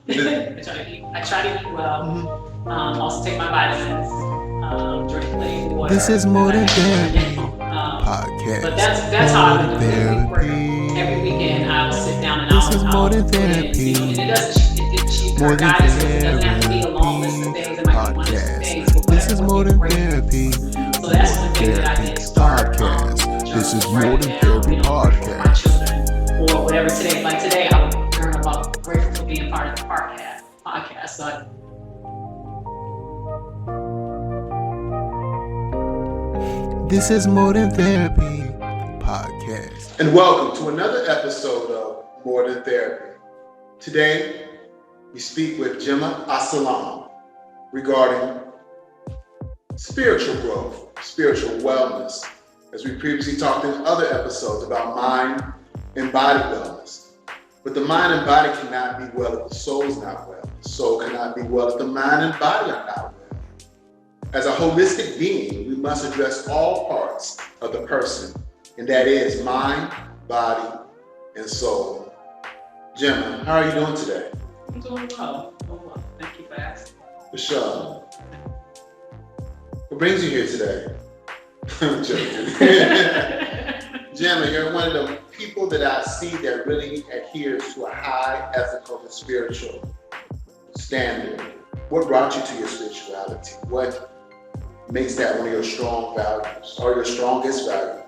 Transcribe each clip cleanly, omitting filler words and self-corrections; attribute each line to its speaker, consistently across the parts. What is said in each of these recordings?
Speaker 1: I try to eat well. Also take my vitamins. Drink plenty of water.
Speaker 2: This is more than therapy
Speaker 1: podcast.
Speaker 2: podcast.
Speaker 1: But that's how I've been doing every weekend. I'll sit down and
Speaker 2: This is more than therapy.
Speaker 1: And it doesn't. More than therapy. It doesn't have to be a long list of things. It might be one or two things. But
Speaker 2: this is more than therapy.
Speaker 1: So that's one thing that I did start.
Speaker 2: This is more than therapy podcast.
Speaker 1: Or whatever today. Like today, I would learn about grateful for being part of the podcast. So
Speaker 2: this is more than therapy podcast.
Speaker 3: And welcome to another episode of More Than Therapy. Today, we speak with Jemma regarding spiritual growth, spiritual wellness, as we previously talked in other episodes about mind and body wellness. But the mind and body cannot be well if the soul is not well. The soul cannot be well if the mind and body are not well. As a holistic being, we must address all parts of the person, and that is mind, body, and soul. Jemma, how are you doing today?
Speaker 1: I'm doing well. Thank you for asking.
Speaker 3: For sure. What brings you here today? I'm joking. Jemma, you're one of the people that I see that really adheres to a high ethical and spiritual standard. What brought you to your spirituality? What makes that one of your strong values or your strongest value?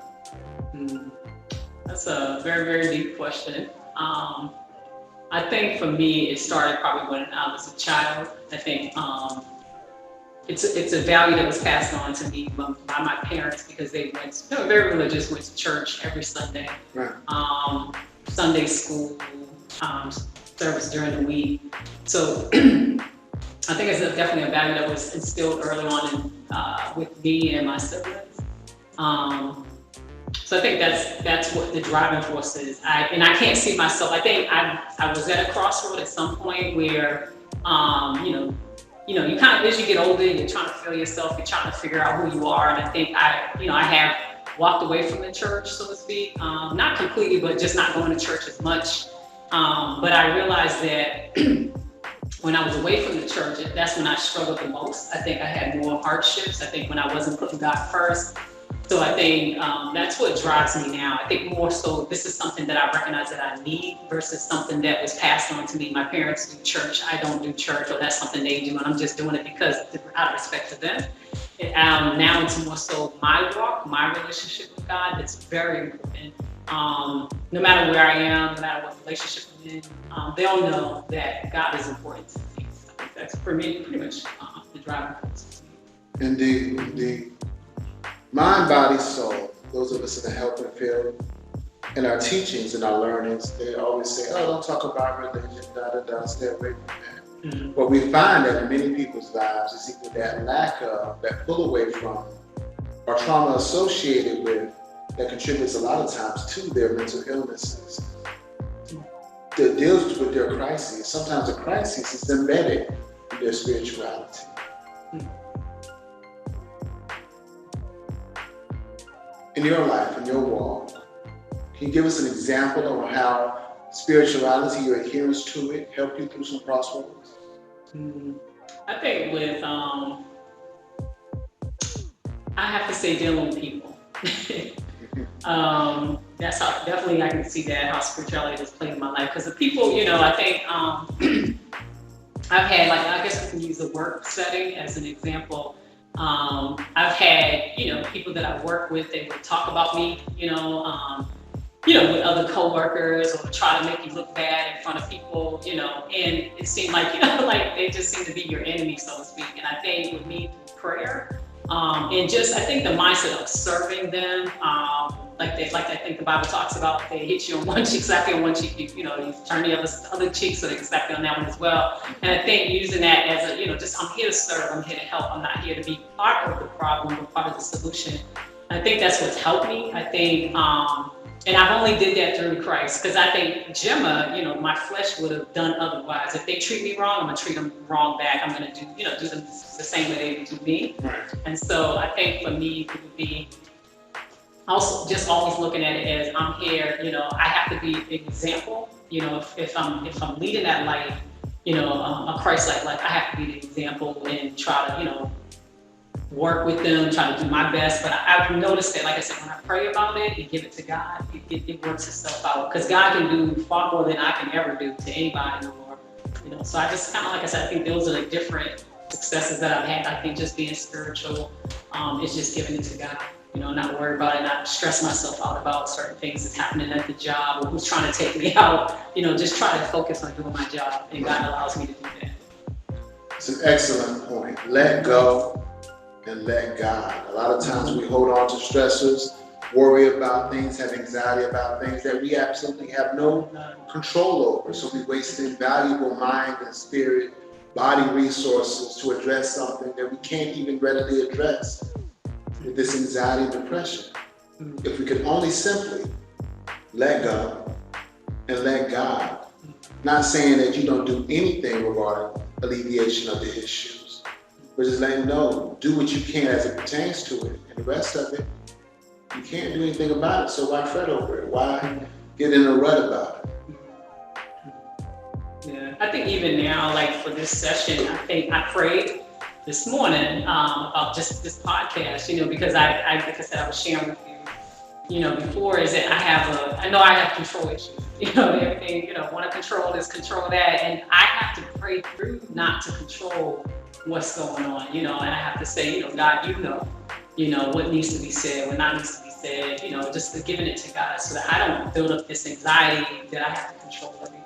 Speaker 1: That's a very, very deep question. I think for me, it started probably when I was a child. I think it's a value that was passed on to me by my parents because they were very religious, went to church every Sunday,
Speaker 3: Right.
Speaker 1: Sunday school, service during the week. So I think it's definitely a value that was instilled early on with me and my siblings. So I think that's what the driving force is. I can't see myself. I think I was at a crossroad at some point where, you kind of, as you get older, you're trying to feel yourself, you're trying to figure out who you are. And I think I have walked away from the church, so to speak. Not completely, but just not going to church as much. But I realized that when I was away from the church, that's when I struggled the most. I think I had more hardships. I think when I wasn't putting God first. So I think that's what drives me now. I think more so this is something that I recognize that I need versus something that was passed on to me. My parents do church, I don't do church, or that's something they do, and I'm just doing it because out of respect to them. Now it's more so my walk, my relationship with God. It's very important. No matter where I am, no matter what relationship I'm in, they'll know that God is important to me. So that's for me pretty much the driving force.
Speaker 3: Indeed. Mind, body, soul. Those of us in the helping field, in our teachings and our learnings, they always say, "Oh, don't talk about religion, stay away from that." Mm-hmm. But we find that in many people's lives is either that lack of, that pull away from, or trauma associated with, that contributes a lot of times to their mental illnesses. That deals with their crises. Sometimes the crisis is embedded in their spirituality. In your life, in your walk, can you give us an example of how spirituality, your adherence to it, helped you through some crossroads?
Speaker 1: I think with, I have to say dealing with people. That's how, definitely I can see that, how spirituality has played in my life. Because the people, I think I've had, I guess we can use the work setting as an example. I've had, people that I work with, they would talk about me, with other coworkers or try to make you look bad in front of people, and it seemed like, they just seem to be your enemy, so to speak. And I think with me, through prayer, and just, I think the mindset of serving them, I think the Bible talks about, they hit you on one cheek, exactly on one cheek, you turn the other cheek, so they exactly on that one as well. And I think using that as a, I'm here to serve, I'm here to help, I'm not here to be part of the problem, but part of the solution. I think that's what's helped me. I think, and I've only did that through Christ, because I think Jemma, my flesh would have done otherwise. If they treat me wrong, I'm gonna treat them wrong back. I'm gonna do them the same way they do me.
Speaker 3: Right. And
Speaker 1: so I think for me, it would be also just always looking at it as I'm here, I have to be an example, if I'm leading that life, a Christ-like, like I have to be the example and try to, work with them, try to do my best. But I've noticed that, like I said, when I pray about it and give it to God, it works itself out. Because God can do far more than I can ever do to anybody in the world. So I just kind of, like I said, I think those are the different successes that I've had. I think just being spiritual is just giving it to God. Not worry about it, not stress myself out about certain things that's happening at the job or who's trying to take me out. Just try to focus on doing my job, and God allows me to do that.
Speaker 3: It's an excellent point. Let go and let God. A lot of times we hold on to stressors, worry about things, have anxiety about things that we absolutely have no control over. So we waste invaluable mind and spirit, body resources to address something that we can't even readily address with this anxiety and depression. If we could only simply let go and let God. Not saying that you don't do anything regarding alleviation of the issues, but just letting know, do what you can as it pertains to it, and the rest of it, you can't do anything about it, so why fret over it? Why get in a rut about it?
Speaker 1: Yeah, I think even now, like for this session, I think I prayed this morning about just this podcast, because I like I said, I was sharing with you, before, is that I know I have control issues, everything, want to control this, control that, and I have to pray through not to control what's going on, and I have to say, God, what needs to be said, what not needs to be said, just giving it to God so that I don't build up this anxiety that I have to control everything.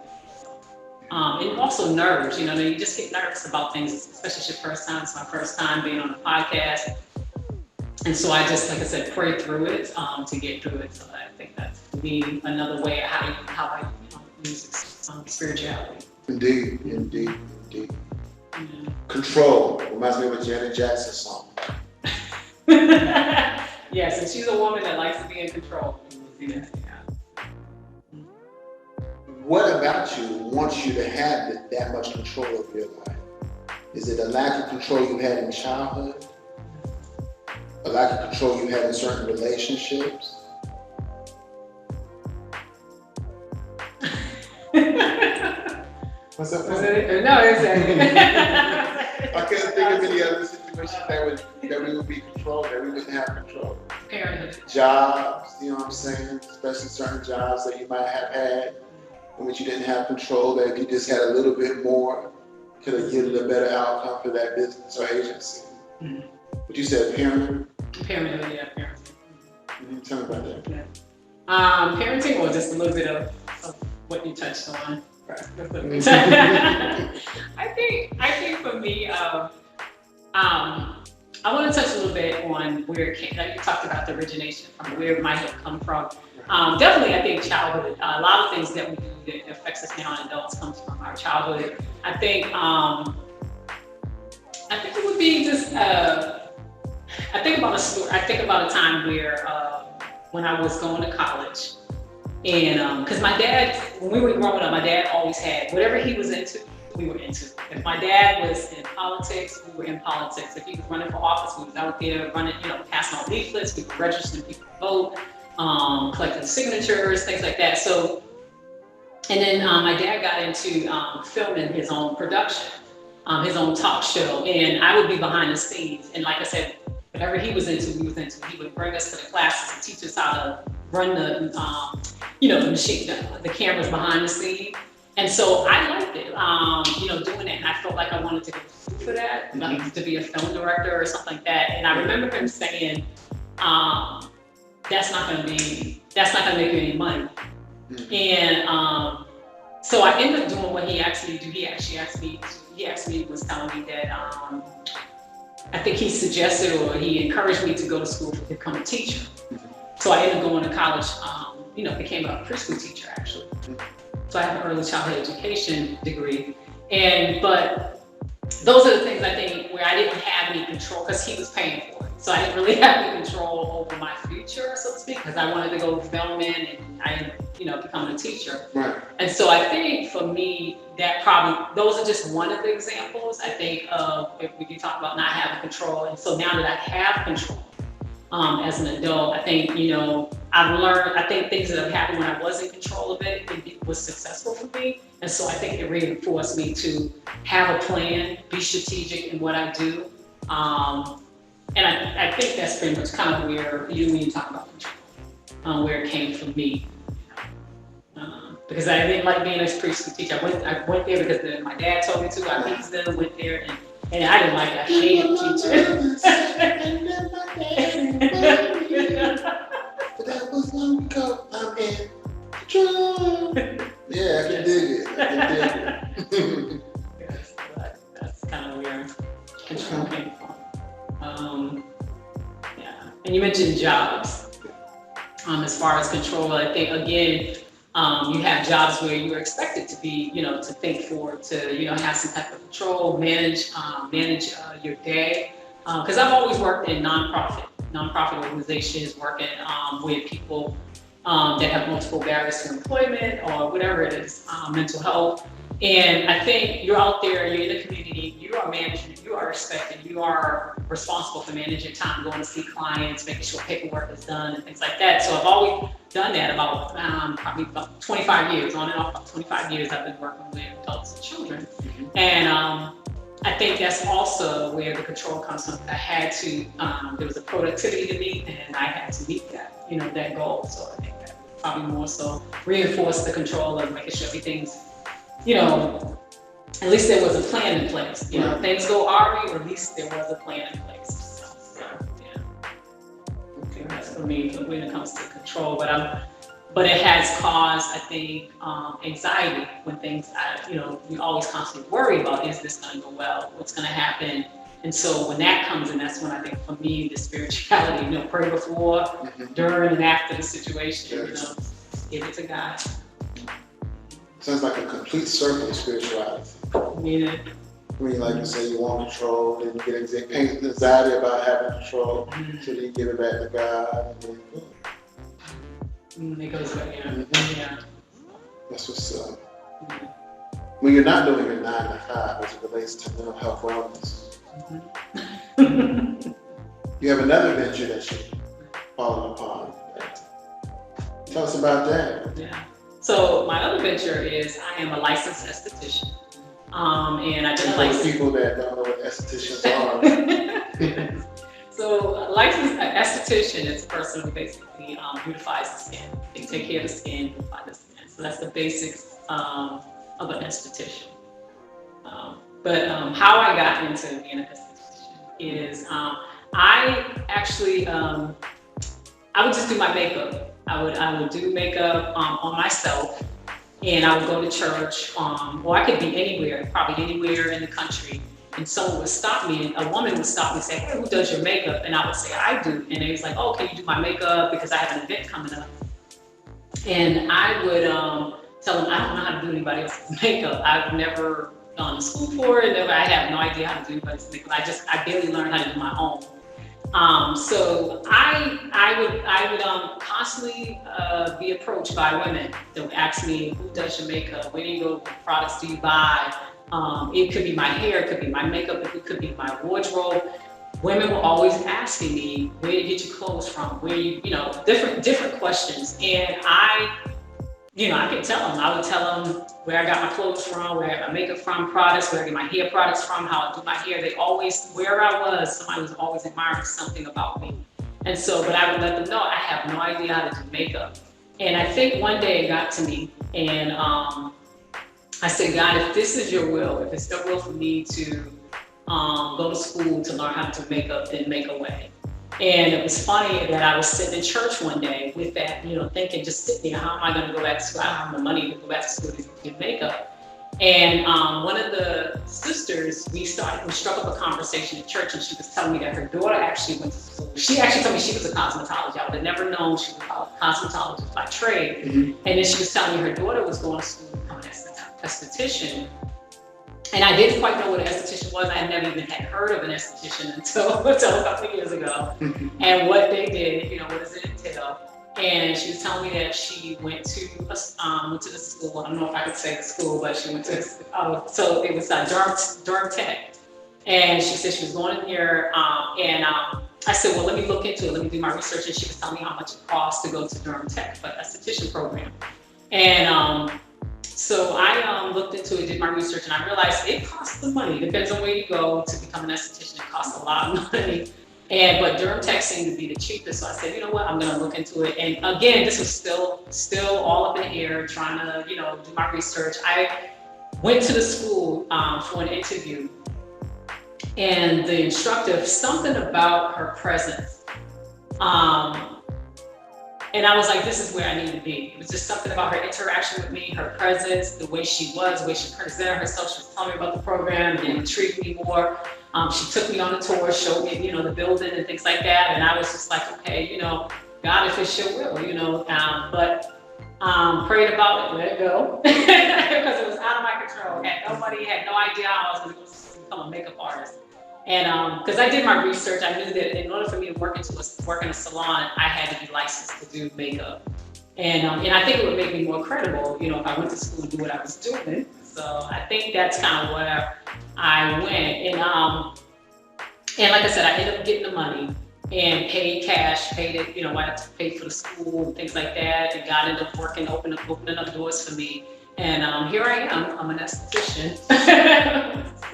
Speaker 1: And also nerves, you just get nervous about things, especially it's your first time. It's my first time being on a podcast. And so I just, like I said, pray through it to get through it. So I think that's, for me, another way of how I use spirituality.
Speaker 3: Indeed. Yeah. Control reminds me of a Janet Jackson song.
Speaker 1: Yes, and she's a woman that likes to be in control. Yeah.
Speaker 3: What about you wants you to have that much control of your life? Is it a lack of control you had in childhood? A lack of control you had in certain relationships? What's up?
Speaker 1: No, exactly.
Speaker 3: I can't think of any other situations that we would be controlled, that we wouldn't have control.
Speaker 1: Parenthood.
Speaker 3: Jobs, you know what I'm saying? Especially certain jobs that you might have had in which you didn't have control, that if you just had a little bit more, could have yielded a better outcome for that business or agency. Mm-hmm. But you said parenthood? Parenthood. Mm-hmm. Tell me about that. Yeah.
Speaker 1: Parenting, or just a little bit of what you touched on. I think for me, I want to touch a little bit on where it came. Like you talked about the origination from where it might have come from. Definitely, I think childhood. A lot of things that we do that affects us now in adults comes from our childhood. I think it would be just. I think about a story. I think about a time where when I was going to college, and because my dad, when we were growing up, my dad always had whatever he was into, we were into. If my dad was in politics, we were in politics. If he was running for office, we was out there running, passing out leaflets, we were registering people to vote, collecting signatures, things like that. So, and then my dad got into filming his own production, his own talk show, and I would be behind the scenes. And like I said, whatever he was into, we was into. He would bring us to the classes and teach us how to run the, the machine, the cameras behind the scene. And so I liked it, doing that. And I felt like I wanted to go for that, like to be a film director or something like that. And I remember him saying, that's not gonna make you any money. Mm-hmm. And so I ended up doing what he asked me to do. He was telling me that, I think he suggested or he encouraged me to go to school to become a teacher. Mm-hmm. So I ended up going to college, became a preschool teacher actually. Mm-hmm. So I have an early childhood education degree. But those are the things I think where I didn't have any control because he was paying for it. So I didn't really have any control over my future, so to speak, because I wanted to go filming and I ended up becoming a teacher. Right. And so I think for me, that probably, those are just one of the examples I think of if we can talk about not having control. And so now that I have control as an adult, I think, I've learned, I think things that have happened when I was in control of it was successful for me. And so I think it reinforced me to have a plan, be strategic in what I do. And I think that's pretty much kind of where when you talk about control, where it came from me. Because I didn't like being a preschool teacher. I went there because my dad told me to. I raised them, went there, and I didn't like it. I hated teachers.
Speaker 3: But that was long ago. I'm in control. Yeah, I can dig it.
Speaker 1: Yes, that's kind of where control came from. Yeah, and you mentioned jobs. As far as control, I think again, you have jobs where you're expected to be, to think forward, to have some type of control, manage your day. Because I've always worked in nonprofit organizations, working with people that have multiple barriers to employment or whatever it is, mental health. And I think you're out there, you're in the community, you are managing, you are expected, you are responsible for managing your time, going to see clients, making sure paperwork is done and things like that. So I've always done that about probably about 25 years, on and off about 25 years I've been working with adults and children. And I think that's also where the control comes from. I had to, there was a productivity to meet and I had to meet that, that goal. So I think that probably more so reinforced the control of making sure everything's, at least there was a plan in place. Things go awry, or at least there was a plan in place. So yeah. Okay, that's for me when it comes to control. But it has caused, I think, anxiety when things, you always constantly worry about, is this going to go well? What's going to happen? And so when that comes in, that's when I think for me, the spirituality, pray before, during, and after the situation, give it to God.
Speaker 3: Sounds like a complete circle of spirituality. Like you say, you want control, then you get anxiety about having control, so then you give it back to God, and then
Speaker 1: it goes back, yeah. That's
Speaker 3: what's up. When you're not doing your 9 to 5 as it relates to mental health wellness, you have another venture that you're falling upon. Tell us about that.
Speaker 1: Yeah. So my other venture is I am a licensed esthetician. And I've been licensed.
Speaker 3: For people that don't know what estheticians are.
Speaker 1: So a licensed esthetician is a person who basically beautifies the skin. They take care of the skin, beautify the skin. So that's the basics of an esthetician. But how I got into being an esthetician is I actually, I would just do my makeup. I would do makeup on myself, and I would go to church, or I could be anywhere, probably anywhere in the country, and someone would stop me, a woman would stop me and say, hey, who does your makeup? And I would say, I do. And they was like, oh, can you do my makeup? Because I have an event coming up. And I would tell them, I don't know how to do anybody else's makeup. I've never gone to school for it. I have no idea how to do anybody's makeup. I barely learned how to do my own. So I would constantly be approached by women that would ask me, who does your makeup? Where do you go? What products do you buy? It could be my hair, it could be my makeup, it could be my wardrobe. Women were always asking me, where do you get your clothes from? Where different questions. And I could tell them. I would tell them where I got my clothes from, where I got my makeup from, products, where I get my hair products from, how I do my hair. They always, wherever I was, somebody was always admiring something about me. And so, but I would let them know I have no idea how to do makeup. And I think one day it got to me, and I said, God, if this is your will, if it's your will for me to go to school to learn how to do makeup, then make a way. And it was funny that I was sitting in church one day with that, thinking, just sitting there, how am I going to go back to school? I don't have the money to go back to school to do makeup. And one of the sisters, we struck up a conversation at church, and she was telling me that her daughter actually went to school. She actually told me she was a cosmetologist. I would have never known she was a cosmetologist by trade. And then she was telling me her daughter was going to school to become an esthetician. And I didn't quite know what an esthetician was. I had never even had heard of an esthetician until a couple of years ago. And what they did, what does it entail? And she was telling me that she went to the school. I don't know if I could say the school, but she went to, so it was Durham Tech. And she said she was going in here, and I said, well, let me look into it. Let me do my research. And she was telling me how much it costs to go to Durham Tech for the esthetician program. And so I looked into it, did my research, and I realized it costs the money. It depends on where you go to become an esthetician. It costs a lot of money. But Durham Tech seemed to be the cheapest. So I said, you know what, I'm going to look into it. And again, this was still all up in the air, trying to, do my research. I went to the school for an interview. And the instructor, something about her presence. And I was like, this is where I need to be. It was just something about her interaction with me, her presence, the way she was, the way she presented herself. She was telling me about the program and it intrigued me more. She took me on a tour, showed me, the building and things like that. And I was just like, okay, God, if it's your will, but prayed about it, let it go. Because it was out of my control. Had no idea how I was going to become a makeup artist. And because I did my research, I knew that in order for me to work in a salon, I had to be licensed to do makeup. And I think it would make me more credible, if I went to school and do what I was doing. So I think that's kind of where I went. And like I said, I ended up getting the money and paid cash, paid it, I had to pay for the school and things like that. And God ended up opening up doors for me. And here I am, I'm an esthetician.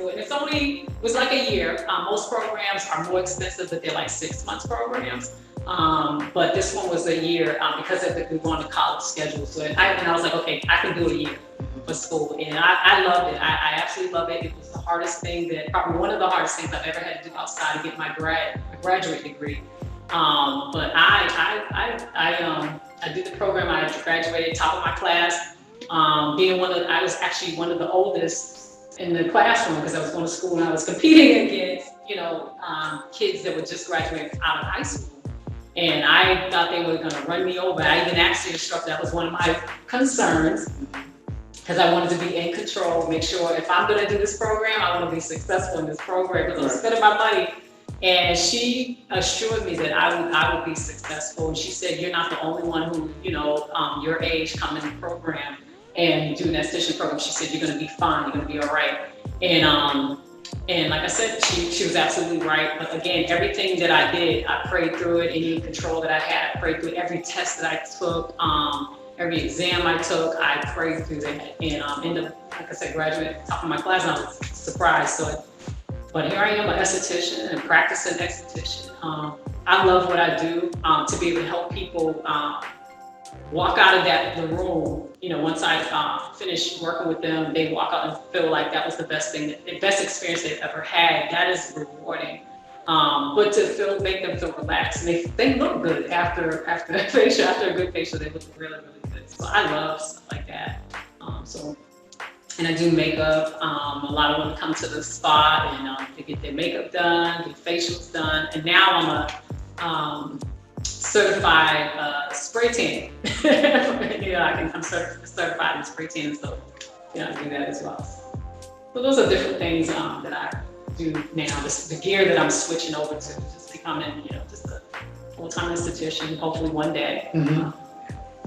Speaker 1: It was like a year. Most programs are more expensive, but they're like 6 months programs. But this one was a year because we were on a college schedule. So I was like, okay, I can do a year for school. And I loved it. I absolutely love it. It was the hardest thing probably one of the hardest things I've ever had to do outside to get my graduate degree. But I did the program. I graduated top of my class. I was actually one of the oldest in the classroom because I was going to school and I was competing against, kids that were just graduating out of high school. And I thought they were going to run me over. I even asked the instructor, that was one of my concerns, because I wanted to be in control, make sure if I'm going to do this program, I want to be successful in this program because I'm spending my money. And she assured me that I would be successful. And she said, you're not the only one who, your age come in the program and do an esthetician program. She said, you're going to be fine. You're going to be all right. And like I said, she was absolutely right. But again, everything that I did, I prayed through it. Any control that I had, I prayed through it. Every test that I took, every exam I took, I prayed through that. And ended up, like I said, graduating at the top of my class, and I was surprised. But here I am, an esthetician and practicing esthetician. I love what I do, to be able to help people walk out of the room. Once I finish working with them, they walk out and feel like that was the best experience they've ever had. That is rewarding. But to make them feel relaxed, and they look good after the facial. After a good facial, they look really, really good. So I love stuff like that. And I do makeup. A lot of them come to the spa and they get their makeup done, get facials done. And now I'm a certified spray tan. I'm certified in spray tan, so I do that as well. So those are different things that I do now. The gear that I'm switching over to, just becoming, just a full-time esthetician, hopefully one day.
Speaker 3: Mm-hmm.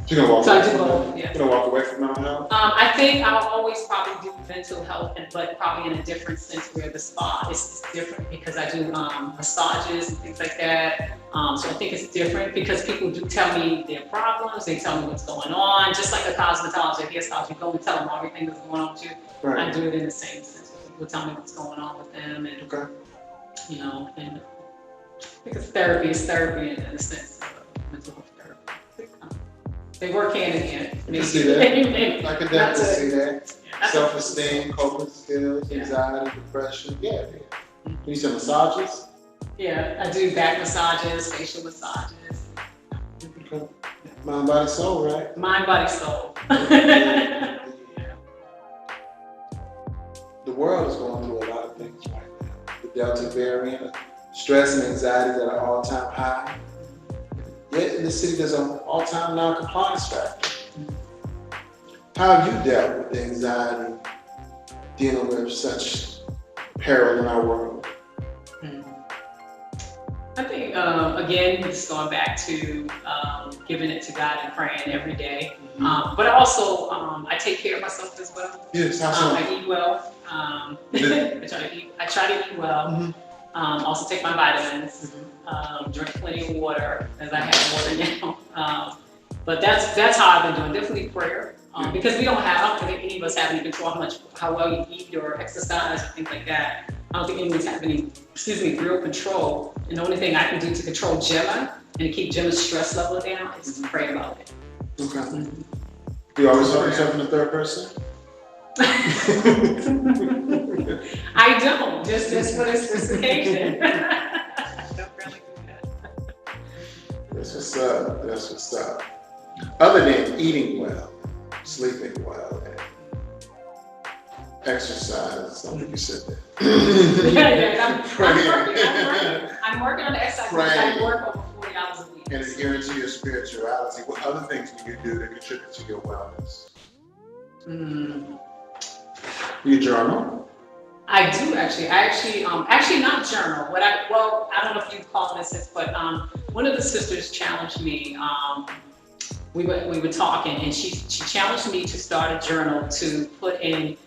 Speaker 3: You're gonna walk
Speaker 1: So
Speaker 3: away
Speaker 1: I do
Speaker 3: from
Speaker 1: both,
Speaker 3: that?
Speaker 1: yeah.
Speaker 3: You're gonna walk away from mental health?
Speaker 1: I think I'll always probably do mental health, but probably in a different sense where the spa is different because I do massages and things like that. So I think it's different because people do tell me their problems, they tell me what's going on, just like a cosmetologist, hairstylist, you go and tell them everything that's going on with you.
Speaker 3: Right.
Speaker 1: I do it in the same sense. People tell me what's going on with them, and
Speaker 3: Okay.
Speaker 1: And because therapy is therapy in a sense, mental health therapy. They work hand in hand.
Speaker 3: I can see that. I can definitely see that.
Speaker 1: Yeah,
Speaker 3: Self-esteem, coping skills, anxiety, depression. Yeah. You some massages?
Speaker 1: Yeah, I do back massages, facial massages.
Speaker 3: Okay. Mind, body, soul, right?
Speaker 1: Mind, body, soul.
Speaker 3: Yeah. The world is going through a lot of things right now. The Delta variant, stress and anxiety at an all-time high. Yet in the city, there's an all-time non-compliance factor. How have you dealt with the anxiety dealing with such peril in our world?
Speaker 1: I think, again, just going back to giving it to God and praying every day. But also, I take care of myself as well.
Speaker 3: Yes, how so?
Speaker 1: I eat well. I try to eat well. Also take my vitamins, drink plenty of water, as I have water now. But that's how I've been doing. Definitely prayer, because I don't think any of us have any control how well you eat or exercise or things like that. I don't think anyone's have any, real control. And the only thing I can do to control Jemma and to keep Jemma's stress level down is to pray about it.
Speaker 3: Okay. Mm-hmm. Do you always talk yourself in the third person?
Speaker 1: I don't, just for this occasion. I don't really do that.
Speaker 3: That's what's up. Other than eating well, sleeping well, and exercise, I don't think you said that. I'm working on the exercise because I work over 40 hours a week. And adhering to your spirituality, what other things do you do to contribute to your wellness? You journal? I do actually. Actually not journal. I don't know if you call this, but one of the sisters challenged me. We were talking, and she challenged me to start a journal to put in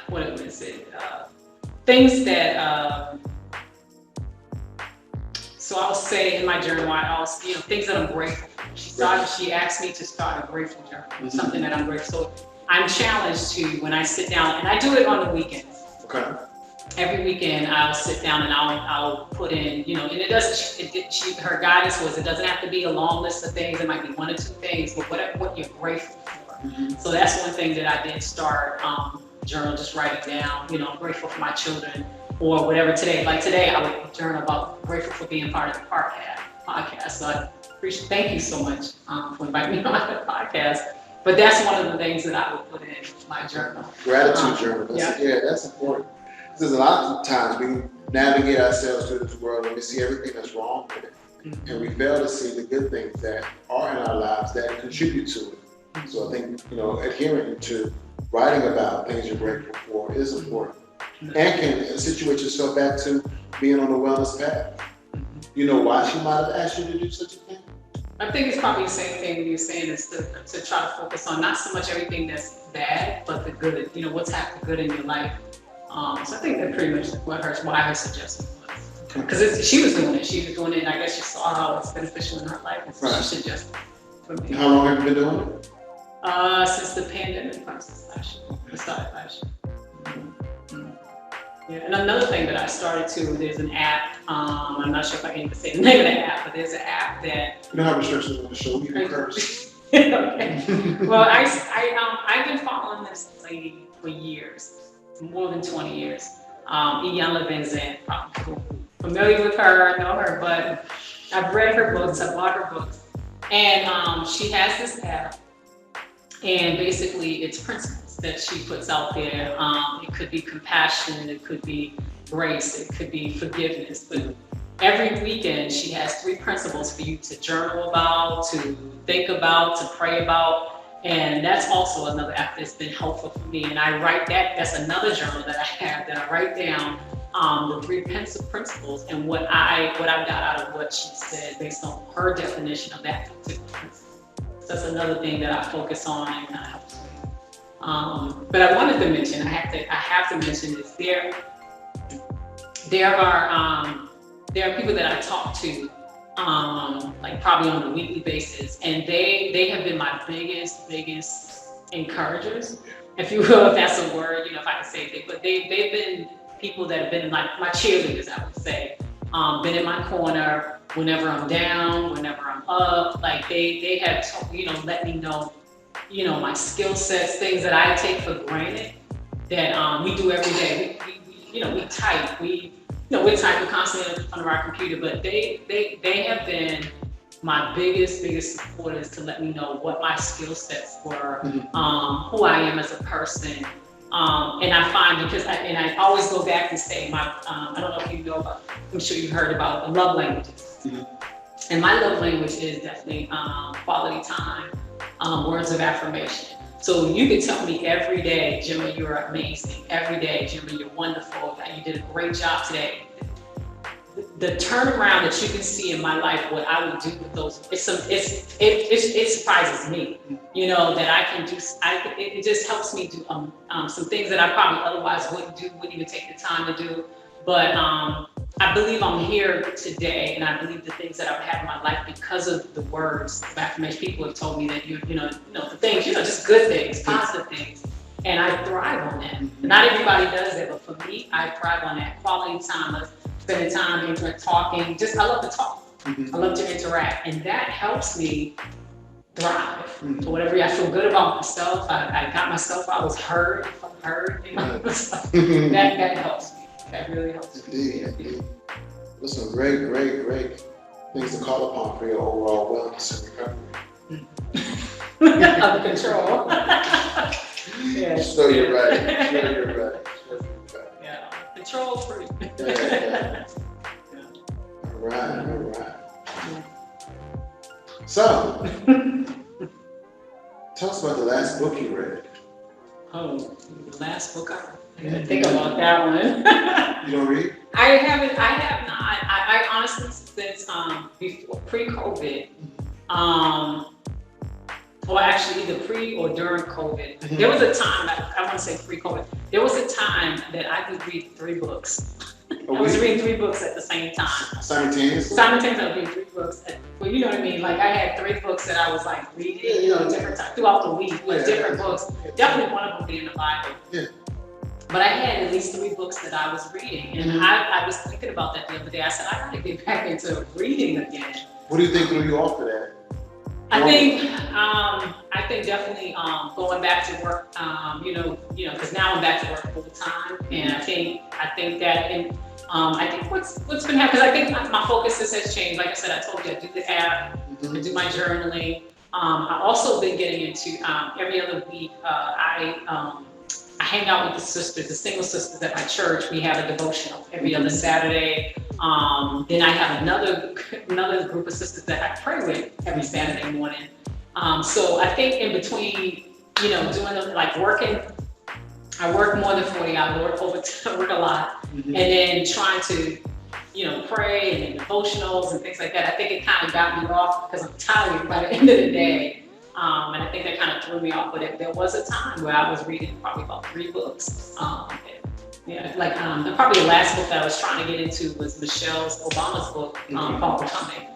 Speaker 3: what is it? Things that. So I'll say in my journal, things that I'm grateful for. She asked me to start a grateful journal, something that I'm grateful for. So I'm challenged to, when I sit down, and I do it on the weekends. Okay. Every weekend I'll sit down and I'll put in, and it doesn't, her guidance was, it doesn't have to be a long list of things. It might be one or two things, but what you're grateful for. Mm-hmm. So that's one thing that I did start, journal, just writing down, I'm grateful for my children or whatever today. Like today I would journal about grateful for being part of the podcast. So I appreciate, thank you so much for inviting me on the podcast. But that's one of the things that I would put in my journal. Gratitude journal. That's important. Because a lot of times we navigate ourselves through this world and we see everything that's wrong with it. Mm-hmm. And we fail to see the good things that are in our lives that contribute to it. Mm-hmm. So I think, adhering to writing about things you're grateful for is important. Mm-hmm. And can situate yourself back to being on the wellness path. Mm-hmm. You know why she might have asked you to do such a thing? I think it's probably the same thing you're saying, is to try to focus on not so much everything that's bad, but the good, what's happening good in your life. So I think that pretty much why her suggestion was. Because she was doing it, and I guess she saw how it's beneficial in her life, and so she suggested it for me. How long have you been doing it? Since the pandemic, since last year. We started last year. Mm-hmm. Yeah, and another thing that I started too, there's an app, I'm not sure if I can even say the name of the app, but there's an app that... You don't have restrictions on the show, we can curse. Okay. Well, I've been following this lady for years, more than 20 years. Iyanla Vincent, probably familiar with her, know her, but I've read her books, I've bought her books. And she has this app, and basically it's principles that she puts out there. It could be compassion, it could be grace, it could be forgiveness. But every weekend she has 3 principles for you to journal about, to think about, to pray about. And that's also another app that's been helpful for me. And I write that's another journal that I have that I write down the 3 principles and what I got out of what she said based on her definition of that particular principle. So that's another thing that I focus on and kind of helps me. But I wanted to mention, I have to mention this. There are people that I talk to, like probably on a weekly basis, and they have been my biggest encouragers, if you will, if that's a word, if I can say it. But they've been people that have been like my cheerleaders, I would say. Been in my corner whenever I'm down, whenever I'm up. Like they have let me know, my skill sets, things that I take for granted that we do every day. We type, we're typing constantly in front of our computer, but they have been my biggest supporters to let me know what my skill sets were, who I am as a person. And I find, because I always go back and say I don't know if you know about, I'm sure you've heard about love languages. Mm-hmm. And my love language is definitely quality time, words of affirmation. So you can tell me every day, Jemma, you're amazing. Every day, Jemma, you're wonderful. You did a great job today.
Speaker 1: the turnaround that you can see in my life, what I would do with those, it surprises me, that I can do. It just helps me do some things that I probably otherwise wouldn't do, wouldn't even take the time to do. But I believe I'm here today, and I believe the things that I've had in my life because of the words of affirmation. People have told me that the things, just good things, positive things, and I thrive on that. Not everybody does that, but for me, I thrive on that quality time. Spending time talking. I love to talk. I love to interact, and that helps me thrive. For whatever I feel good about myself. I got myself. I was heard. That helps me. That really helps me.
Speaker 3: Indeed. There's some great things to call upon for your overall wellness and recovery.
Speaker 1: Under control.
Speaker 3: Yeah. So you're right.
Speaker 1: Yeah. Control free.
Speaker 3: Yeah. All right.
Speaker 1: Yeah.
Speaker 3: So, tell us about the last book you read.
Speaker 1: Oh, the last book I didn't think about that one.
Speaker 3: You don't read?
Speaker 1: I have not. I honestly, since before pre-COVID, or actually either pre or during COVID, there was a time, I want to say pre-COVID, there was a time that I could read 3 books. I was reading 3 books at the same time.
Speaker 3: Simultaneously?
Speaker 1: Simultaneously, I was reading 3 books. Well, you know what I mean? Like I had 3 books that I was like reading, different times throughout the week, with different books. Definitely one of them being the Bible.
Speaker 3: Yeah.
Speaker 1: But I had at least 3 books that I was reading. And I was thinking about that the other day. I said, I gotta get back into reading again.
Speaker 3: What do you think threw you off of that?
Speaker 1: I think definitely going back to work, because now I'm back to work full time, and I think that, and I think what's been happening, because I think my focus has changed. Like I said, I told you I do the app, I do my journaling. I also been getting into every other week. I hang out with the sisters, the single sisters at my church. We have a devotional every other Saturday. Then I have another group of sisters that I pray with every Saturday morning. So I think in between, doing like working, I work more than 40 hours. I work a lot, and then trying to, pray and then devotionals and things like that. I think it kind of got me off because I'm tired by the end of the day. And I think that kind of threw me off. But there was a time where I was reading probably about 3 books. Probably the last book that I was trying to get into was Michelle Obama's book called Becoming.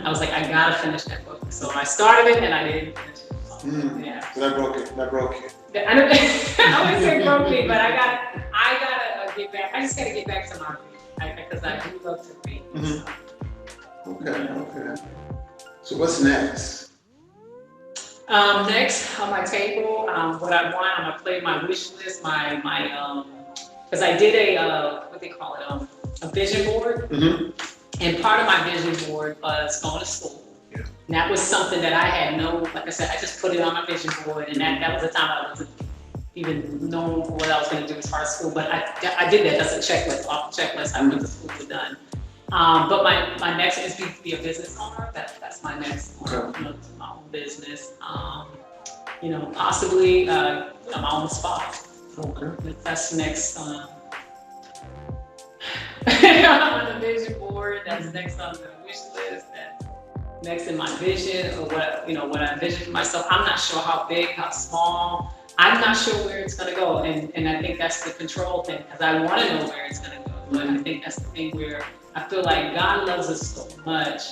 Speaker 1: I was like, I gotta finish that book. So I started it and I didn't finish it.
Speaker 3: So that broke it.
Speaker 1: I wouldn't say broke me, but I gotta get back. I just gotta get back to my reading because I do love to read.
Speaker 3: Okay. So what's next?
Speaker 1: Next on my table, what I want, I'm gonna play my wish list, because I did what they call it, a vision board. And part of my vision board was going to school.
Speaker 3: Yeah.
Speaker 1: And that was something that I had like I said, I just put it on my vision board, and that was the time I wasn't even knowing what I was gonna do as far as school, but I did that. That's a checklist, off the checklist. I went to school, we're done. But my next is to be a business owner. That's my next one, my own business. Possibly my own spa.
Speaker 3: Okay.
Speaker 1: That's next on the vision board. That's next on the wish list. That's next in my vision, or what I envision for myself. I'm not sure how big, how small. I'm not sure where it's gonna go, and I think that's the control thing, because I want to know where it's gonna go. But I think that's the thing where I feel like God loves us so much.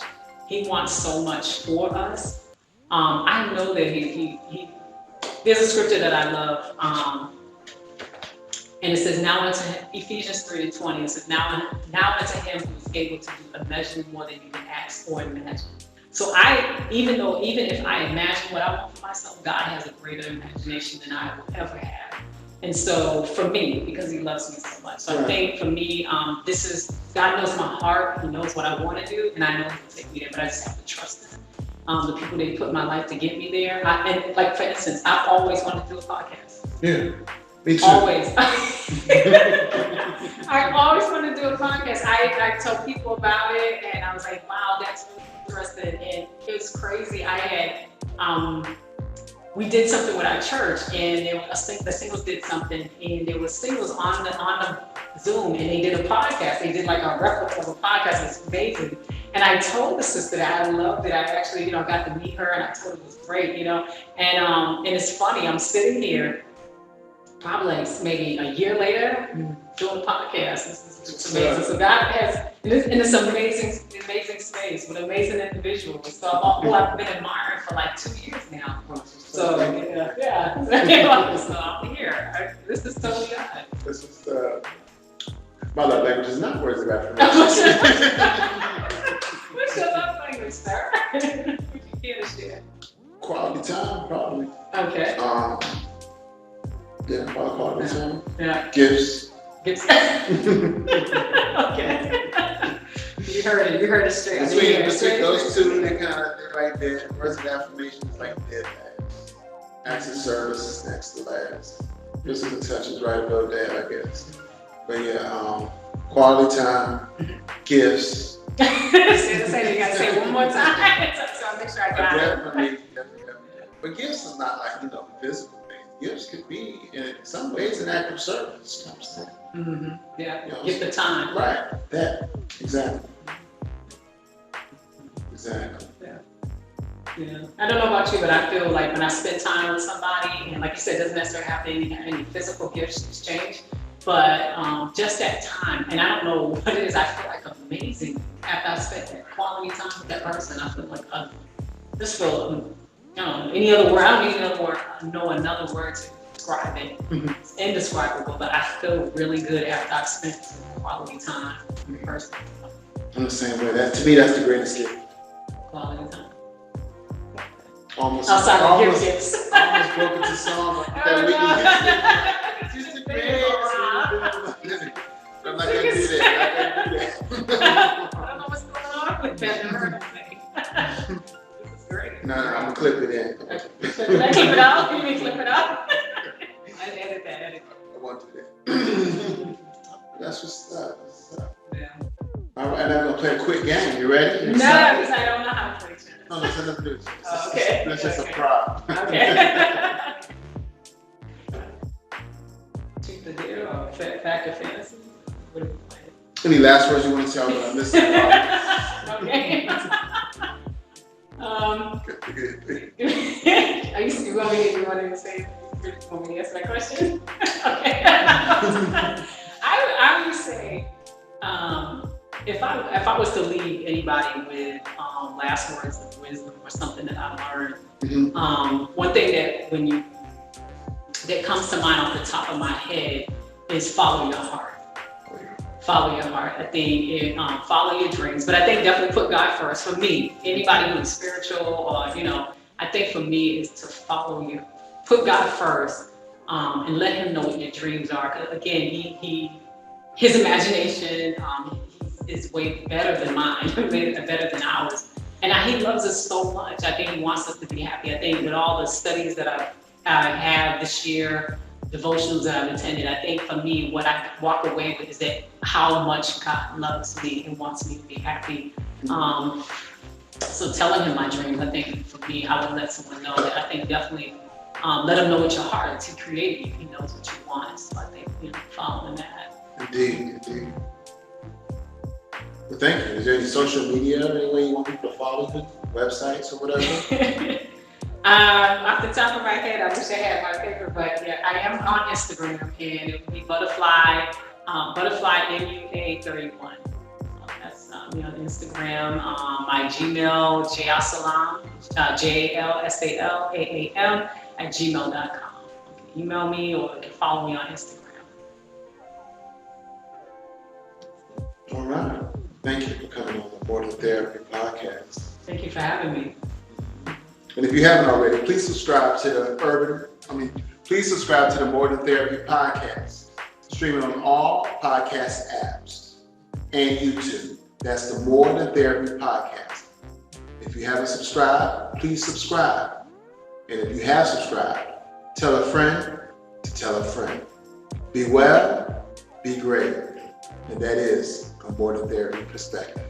Speaker 1: He wants so much for us. I know that he there's a scripture that I love, and it says, now unto him, Ephesians 3:20, it says, now unto him who is able to do immeasurably more than you can ask or imagine. So even if I imagine what I want for myself, God has a greater imagination than I will ever have. And so for me, because he loves me so much. So I think for me, God knows my heart, he knows what I want to do, and I know he'll take me there, but I just have to trust him. The people they put in my life to get me there. And like, for instance, I've always wanted to do a podcast.
Speaker 3: Yeah, me too.
Speaker 1: Always. I always wanted to do a podcast. I told people about it, and I was like, wow, that's really interesting. And it was crazy. I had, we did something with our church, and the singles did something, and there was singles on Zoom, and they did a podcast. They did like a replica of a podcast. It's amazing. And I told the sister that I loved it. I actually, you know, got to meet her, and I told her it was great, you know. And it's funny. I'm sitting here, probably maybe a year later, doing a podcast. It's amazing. So God has, and it's amazing space with amazing individuals. So who I've been admiring for like 2 years now. So yeah. So I'm here. This is totally God.
Speaker 3: This is my love language is not words of affirmation.
Speaker 1: What's your love language, sir? What you care to share?
Speaker 3: Quality time, probably.
Speaker 1: Okay.
Speaker 3: Yeah, quality time.
Speaker 1: Yeah.
Speaker 3: Gifts.
Speaker 1: Okay. You heard it straight.
Speaker 3: Between those two, they kind of right there. Words of affirmation is like dead last. Acts of service is next to last. This is the touch is right above that, I guess. But yeah, quality time, gifts.
Speaker 1: You gotta say one more time. So I'll make sure I got it.
Speaker 3: Definitely. But gifts is not like, you know, physical things. Gifts could be, in some ways, an act of service.
Speaker 1: Mm-hmm. Yeah,
Speaker 3: you know,
Speaker 1: give the time.
Speaker 3: Right, that, exactly.
Speaker 1: Yeah. I don't know about you, but I feel like when I spend time with somebody, and like you said, it doesn't necessarily have any physical gifts to exchange, but just that time, and I don't know what it is, I feel like amazing after I spent that quality time with that person. I feel like just feel, any other word, I don't know another word to describe it. It's indescribable, but I feel really good after I've spent some quality time with a person.
Speaker 3: I'm the same way. That, to me, that's the greatest gift.
Speaker 1: Quality time.
Speaker 3: Almost
Speaker 1: gifts.
Speaker 3: Almost broke into song that we can just the greatest. I'm not gonna do that.
Speaker 1: I don't know what's going on with that. This is great.
Speaker 3: No, I'm gonna clip it in.
Speaker 1: Did I clip it out? You mean clip it out? I edit that.
Speaker 3: I want to do that. That's what's up.
Speaker 1: Yeah.
Speaker 3: All right, and I'm gonna play a quick game. You ready?
Speaker 1: No, because I don't know how to play tennis.
Speaker 3: No, that's nothing to do.
Speaker 1: Okay.
Speaker 3: That's just a prop.
Speaker 1: Okay. Truth or dare or fact or fantasy? What are we playing?
Speaker 3: Any last words you want to tell me? I'm listening.
Speaker 1: Okay. You want me to say? You want me to answer that question? Okay. I would say, if I was to leave anybody with last words of wisdom or something that I learned, one thing that comes to mind off the top of my head is follow your heart. Follow your heart. I think follow your dreams, but I think definitely put God first. For me, anybody who's spiritual or I think for me is to put God first, and let Him know what your dreams are. Because again, his imagination is way better than mine, better than ours. And he loves us so much. I think He wants us to be happy. I think with all the studies that I have this year, devotionals that I've attended, I think for me, what I walk away with is that how much God loves me and wants me to be happy. So telling Him my dreams, I think for me, I would let someone know that. I think definitely let Him know what your heart is. He created you. He knows what you want. So I think following that.
Speaker 3: Indeed. Well, thank you. Is there any social media, any way you want people to follow you? Websites or whatever?
Speaker 1: Off the top of my head, I wish I had my paper, but yeah, I am on Instagram, and it would be butterfly MUA31. That's Instagram. My Gmail, jalsalam, JLSALAAM @gmail.com. You can email me or you can follow me on Instagram.
Speaker 3: All right. Thank you for coming on the More Than Therapy podcast.
Speaker 1: Thank you for having me.
Speaker 3: And if you haven't already, please subscribe to the More Than Therapy podcast. Streaming on all podcast apps and YouTube. That's the More Than Therapy podcast. If you haven't subscribed, please subscribe. And if you have subscribed, tell a friend to tell a friend. Be well, be great. And that is a More Than Therapy perspective.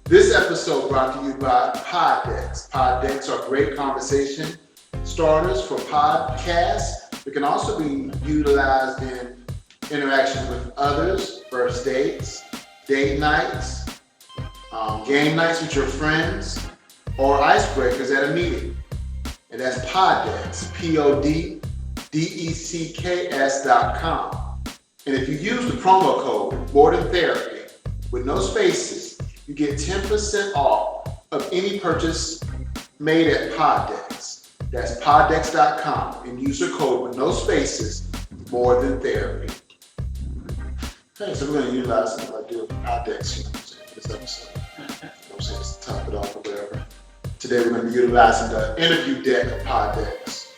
Speaker 3: This episode brought to you by Pod Decks. Pod Decks are great conversation starters for podcasts. They can also be utilized in interactions with others, first dates, date nights, game nights with your friends, or icebreakers at a meeting. And that's Pod Decks, PODDECKS.com. And if you use the promo code Modern Therapy with no spaces, you get 10% off of any purchase made at Pod Decks. That's poddex.com and use your code with no spaces, More Than Therapy. Okay, so we're going to utilize something like the Pod Decks, you know what I'm saying, for this episode. You know what I'm saying, just to top it off or whatever. Today we're going to be utilizing the interview deck of Pod Decks.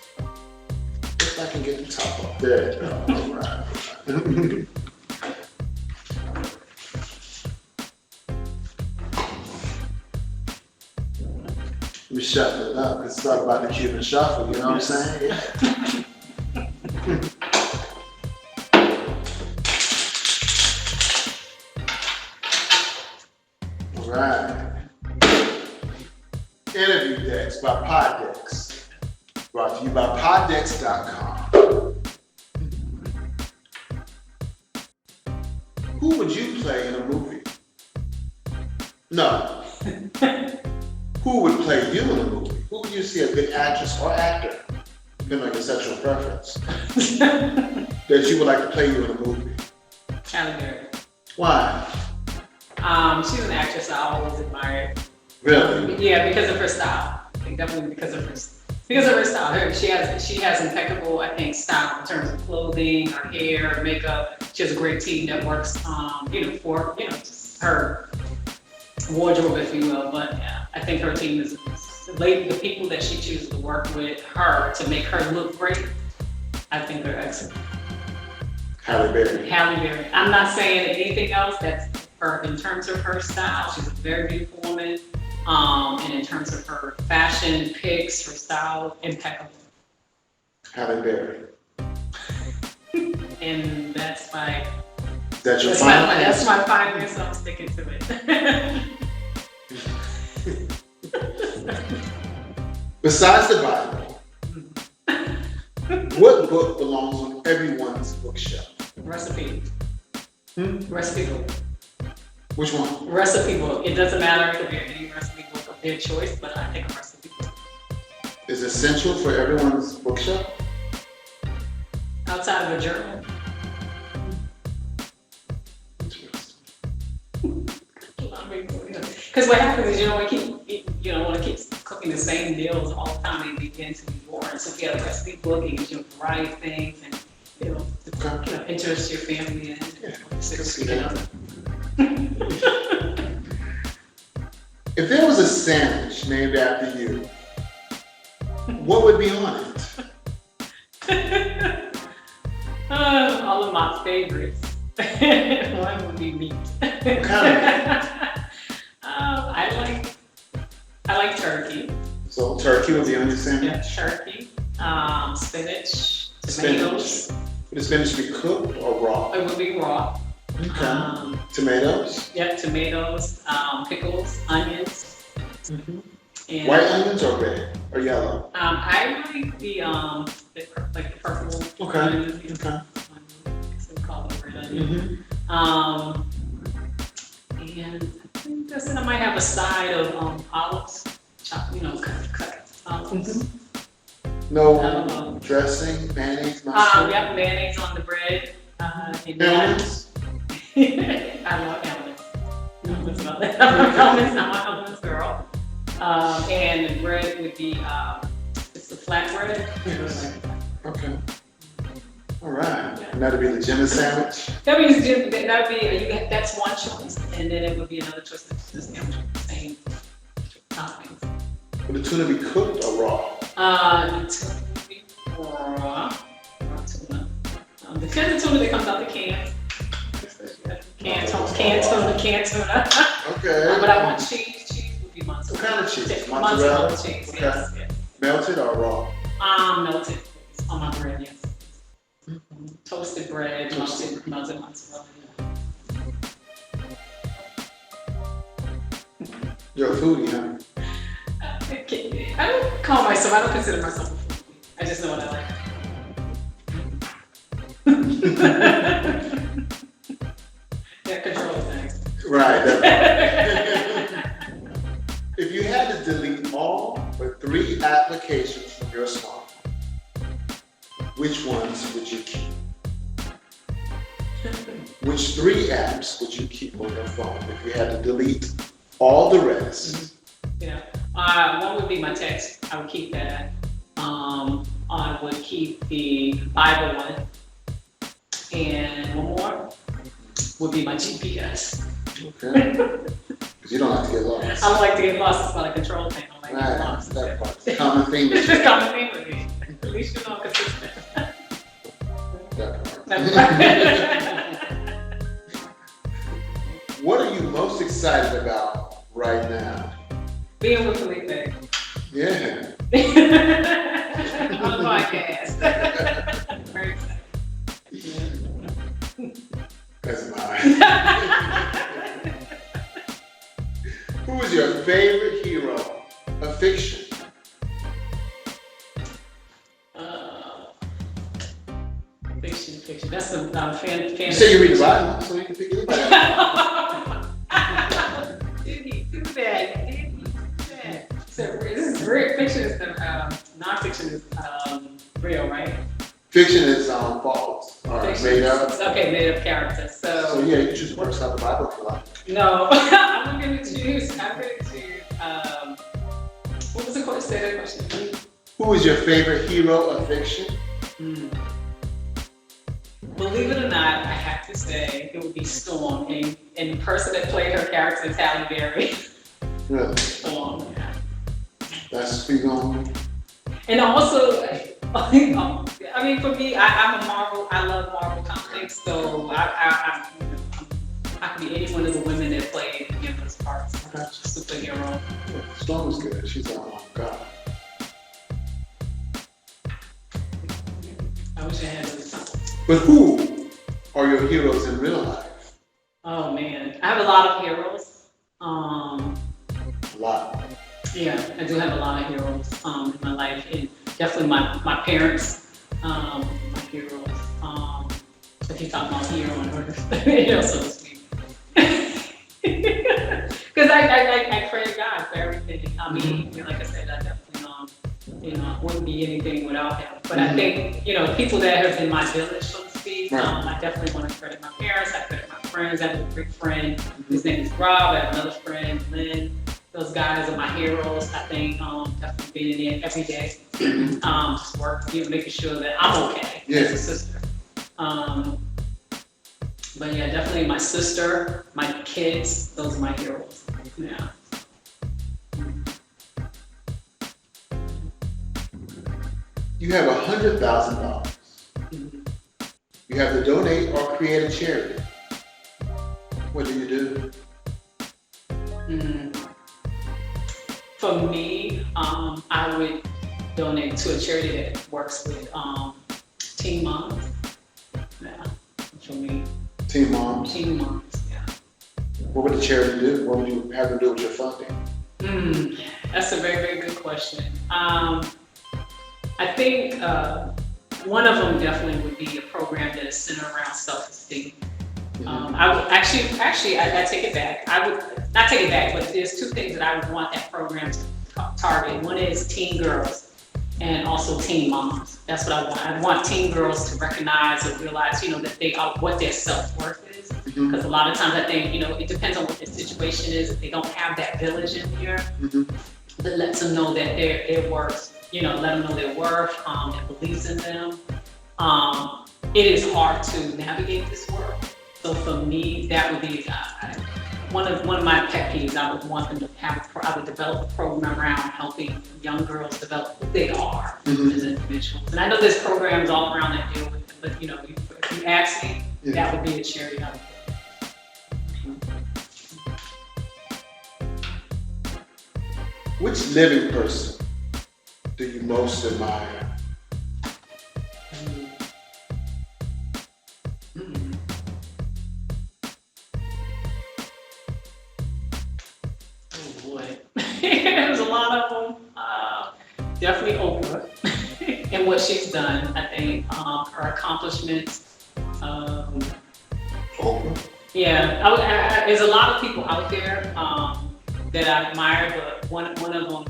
Speaker 3: If I can get the top off. There you go. All right. We shuffle it up. Let's talk about the Cuban shuffle, you know what I'm saying? Yeah. All right. Interview Decks by Pod Decks. Brought to you by poddex.com. Who would you play in a movie? No. Who would play you in a movie? Who would you see a good actress or actor, depending on your sexual preference, that you would like to play you in a movie?
Speaker 1: Halle Berry.
Speaker 3: Why?
Speaker 1: She's an actress I always admired.
Speaker 3: Really?
Speaker 1: Yeah, because of her style. I think definitely because of her style. She has impeccable, I think, style in terms of clothing, her hair, her makeup. She has a great team that works, for just her wardrobe, if you will. But yeah, I think her team is the people that she chooses to work with her to make her look great. I think they're excellent.
Speaker 3: Halle Berry.
Speaker 1: Halle Berry. I'm not saying anything else. That's her in terms of her style. She's a very beautiful woman. And in terms of her fashion picks, her style, impeccable.
Speaker 3: Halle Berry.
Speaker 1: And that's my final answer, so I'm sticking to it.
Speaker 3: Besides the Bible, what book belongs on everyone's bookshelf?
Speaker 1: Recipe. Recipe book.
Speaker 3: Which one?
Speaker 1: Recipe book. It doesn't matter if you're any recipe book of their choice, but I think a recipe book.
Speaker 3: Is essential for everyone's bookshelf?
Speaker 1: Outside of a journal. Because what happens is you don't want to keep cooking the same meals all the time. They begin to be boring. So if you have a recipe book, it gives you a variety of things and interest your family in.
Speaker 3: If there was a sandwich named after you, what would be on it?
Speaker 1: All of my favorites. One would be meat.
Speaker 3: What kind of meat?
Speaker 1: I like turkey.
Speaker 3: So turkey would be on your sandwich?
Speaker 1: Yeah, turkey, spinach, tomatoes.
Speaker 3: Would the spinach be cooked or raw?
Speaker 1: It would be raw.
Speaker 3: Okay. Tomatoes?
Speaker 1: Yep, tomatoes, pickles, onions.
Speaker 3: Mm-hmm.
Speaker 1: And,
Speaker 3: white onions or red or yellow?
Speaker 1: I like the purple onions.
Speaker 3: Okay.
Speaker 1: So we call them red onions.
Speaker 3: Mm-hmm.
Speaker 1: And I think that's it. I might have a side of olives, chopped, cut olives.
Speaker 3: Mm-hmm. No dressing, mayonnaise, mustard?
Speaker 1: Yep, mayonnaise on the bread.
Speaker 3: Almonds?
Speaker 1: I love almonds. I'm an almonds girl. And the bread would be, it's the flat bread.
Speaker 3: Okay. All right. And that'd be the Jemma sandwich?
Speaker 1: That's one choice. And then it would be another choice that's the same toppings.
Speaker 3: Would the tuna be cooked or raw?
Speaker 1: The tuna would be raw tuna. Depends on the tuna that comes out the can. Canned tuna.
Speaker 3: Okay.
Speaker 1: But I want cheese. Cheese would be mozzarella.
Speaker 3: What kind of cheese?
Speaker 1: Mozzarella cheese,
Speaker 3: Okay.
Speaker 1: yes.
Speaker 3: Melted or raw?
Speaker 1: Melted on my bread, yes. Mm-hmm. Toasted bread, melted mozzarella.
Speaker 3: You're a foodie, huh?
Speaker 1: I don't call myself, I don't consider myself a foodie. I just know what I like. That controls things.
Speaker 3: Right. If you had to delete all but 3 applications from your smartphone, which ones would you keep? Which 3 apps would you keep on your phone if you had to delete all the rest?
Speaker 1: Yeah. One would be my text. I would keep that. I would keep the Bible one. And one more would be my GPS.
Speaker 3: Okay. Because you don't have to get lost.
Speaker 1: I don't like to get lost. It's not a control thing. I don't like to get lost.
Speaker 3: That part. It's a common theme.
Speaker 1: It's just common theme with me. At least you know I'm consistent.
Speaker 3: That part.
Speaker 1: That's right.
Speaker 3: What are you most excited about right now?
Speaker 1: Being with Felipe.
Speaker 3: Yeah.
Speaker 1: On the podcast. Very excited.
Speaker 3: That's mine. Who is your favorite hero of fiction?
Speaker 1: Fiction. That's a fan.
Speaker 3: You say you read the Bible, so you can pick anybody.
Speaker 1: Did he do that? So this is real. Fiction is the non-fiction is real, right?
Speaker 3: Fiction is false or
Speaker 1: Fiction
Speaker 3: made up.
Speaker 1: Okay, made up characters.
Speaker 3: So yeah, you choose one side of the Bible if you like.
Speaker 1: No, I'm gonna choose. What was the question? Say that question.
Speaker 3: Who is your favorite hero of fiction?
Speaker 1: Believe it or not, I have to say it would be Storm, and the person that played her character is Halle Berry.
Speaker 3: Really?
Speaker 1: Storm. Yeah.
Speaker 3: That's who you going.
Speaker 1: And also, I mean, for me, I'm a Marvel. I love Marvel comics, so I could be any one of the women that played those parts. Superhero.
Speaker 3: Storm was good. She's oh my God.
Speaker 1: I wish I had those.
Speaker 3: But who are your heroes in real life?
Speaker 1: Oh man, I have a lot of heroes.
Speaker 3: A lot.
Speaker 1: Yeah, I do have a lot of heroes in my life, and definitely my parents, my heroes. If you're talking about hero on earth, so to speak. Because I praise God for everything. I mean, like I said, I definitely I wouldn't be anything without him. But I think people that have been my village, so to speak. I definitely want to credit my parents. I credit my friends. I have a great friend. His name is Rob. I have another friend, Lynn. Those guys are my heroes. I think definitely being in there every day, just working, making sure that I'm okay as a sister. But yeah, definitely my sister, my kids. Those are my heroes. Yeah.
Speaker 3: You have $100,000. You have to donate or create a charity. What do you do?
Speaker 1: For me, I would donate to a charity that works with teen moms. Yeah, for me.
Speaker 3: Teen moms?
Speaker 1: Teen moms, yeah.
Speaker 3: What would the charity do? What would you have to do with your funding?
Speaker 1: That's a very, very good question. I think one of them definitely would be a program that is centered around self-esteem. I would actually, I take it back. I would not take it back, but there's 2 things that I would want that program to target. One is teen girls and also teen moms. That's what I want. I want teen girls to recognize and realize, that they are what their self-worth is. Because a lot of times I think, it depends on what the situation is. If they don't have that village in here, that lets them know that their worth. Let them know their worth, that believes in them. It is hard to navigate this world. So for me, that would be one of my pet peeves. I would want them to have. I would develop a program around helping young girls develop who they are as individuals. And I know there's programs all around that deal with it, but if you ask me, that would be a charity. I would
Speaker 3: Which living person do you most admire?
Speaker 1: Oh boy. and what she's done. I think her accomplishments. Yeah, there's a lot of people out there that I admire, but one of them,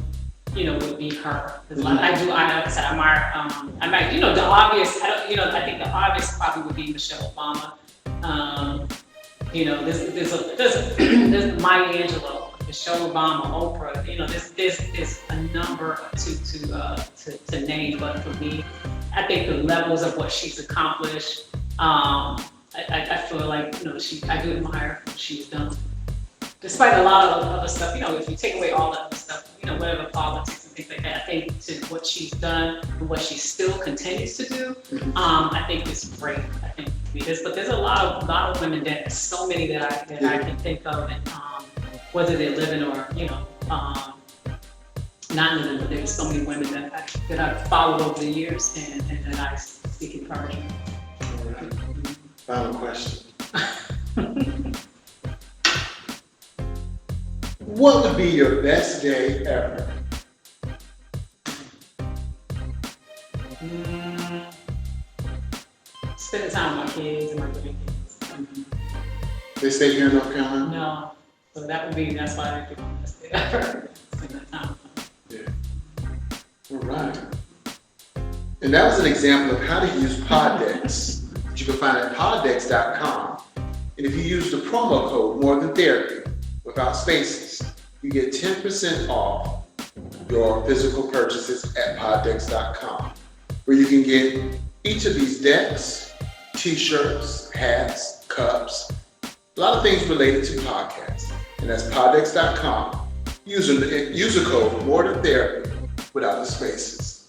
Speaker 1: would be her. Like I said, I admire, the obvious. I think the obvious probably would be Michelle Obama. There's Maya Angelou, Michelle Obama, Oprah. There's a number to name, but for me, I think the levels of what she's accomplished. I feel like I do admire what she's done. Despite a lot of other stuff, if you take away all that other stuff, whatever politics and things like that, I think to what she's done and what she still continues to do, I think it's great. I think but there's a lot of women that so many that I can think of, and whether they're living or not living, but there's so many women that I've followed over the years and that I seek encouragement.
Speaker 3: All right. Final question. What would be your best day ever?
Speaker 1: Spending time with my kids and my grandkids.
Speaker 3: They stay here in North Carolina?
Speaker 1: No. So that's why I think my best day ever. Spend that time with them.
Speaker 3: Yeah. All right. And that was an example of how to use Poddex, which you can find at poddex.com. And if you use the promo code More Than Therapy without spaces, you get 10% off your physical purchases at poddex.com, where you can get each of these decks, t-shirts, hats, cups, a lot of things related to podcasts. And that's poddex.com. Use a code More Than Therapy without the spaces.